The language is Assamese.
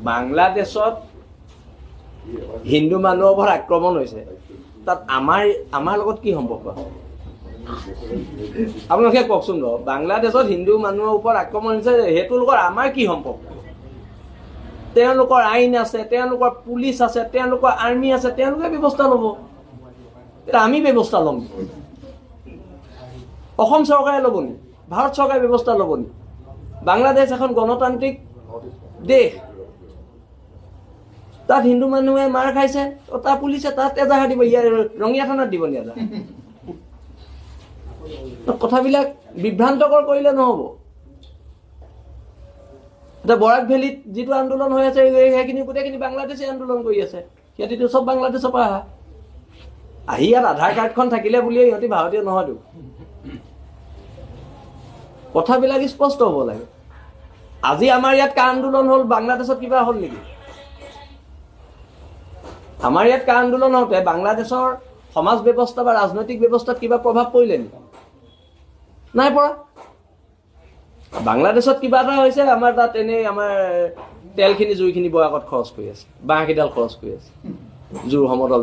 বাংলাদেশত হিন্দু মানুহৰ ওপৰত আক্ৰমণ হৈছে, তাত আমাৰ লগত কি সম্পৰ্ক? আপোনালোকে কওকচোন বাৰু, বাংলাদেশত হিন্দু মানুহৰ ওপৰত আক্ৰমণ হৈছে, সেইটো লগত আমাৰ কি সম্পৰ্ক? তেওঁলোকৰ আইন আছে, তেওঁলোকৰ পুলিচ আছে, তেওঁলোকৰ আৰ্মি আছে, তেওঁলোকে ব্যৱস্থা ল'ব, আমি ব্যৱস্থা ল'ম? অসম চৰকাৰে ল'ব নি? ভাৰত চৰকাৰে ব্যৱস্থা ল'ব নি? বাংলাদেশ এখন গণতান্ত্ৰিক দেশ, তাত হিন্দু মানুহে মাৰ খাইছে, তাত পুলিচে তাত এজাহাৰ দিব, ইয়াৰ ৰঙিয়া থানাত দিব নি এজাহাৰ? কথাবিলাক বিভ্ৰান্তকৰ কৰিলে নহ'ব। এতিয়া বৰাক ভেলীত যিটো আন্দোলন হৈ আছে, সেইখিনি গোটেইখিনি বাংলাদেশে আন্দোলন কৰি আছে, সিহঁতিতো চব বাংলাদেশৰ পৰা আহি ইয়াত আধাৰ কাৰ্ডখন থাকিলে বুলিয়ে সিহঁতি ভাৰতীয় নহয়তো। কথাবিলাক স্পষ্ট হ'ব লাগে। আজি আমাৰ ইয়াত কা আন্দোলন হ'ল, বাংলাদেশত কিবা হ'ল নেকি? আমাৰ ইয়াত কা আন্দোলন হওঁতে বাংলাদেশৰ সমাজ ব্যৱস্থা বা ৰাজনৈতিক ব্যৱস্থাত কিবা প্ৰভাৱ পৰিলে নেকি? নাই পৰা। বাংলাদেশত কিবা এটা হৈছে, আমাৰ তাত এনেই আমাৰ তেলখিনি জুইখিনি বয়াকত খৰচ কৰি আছে, বাঁহকেইডাল খৰচ কৰি আছে, জোৰ সমদল।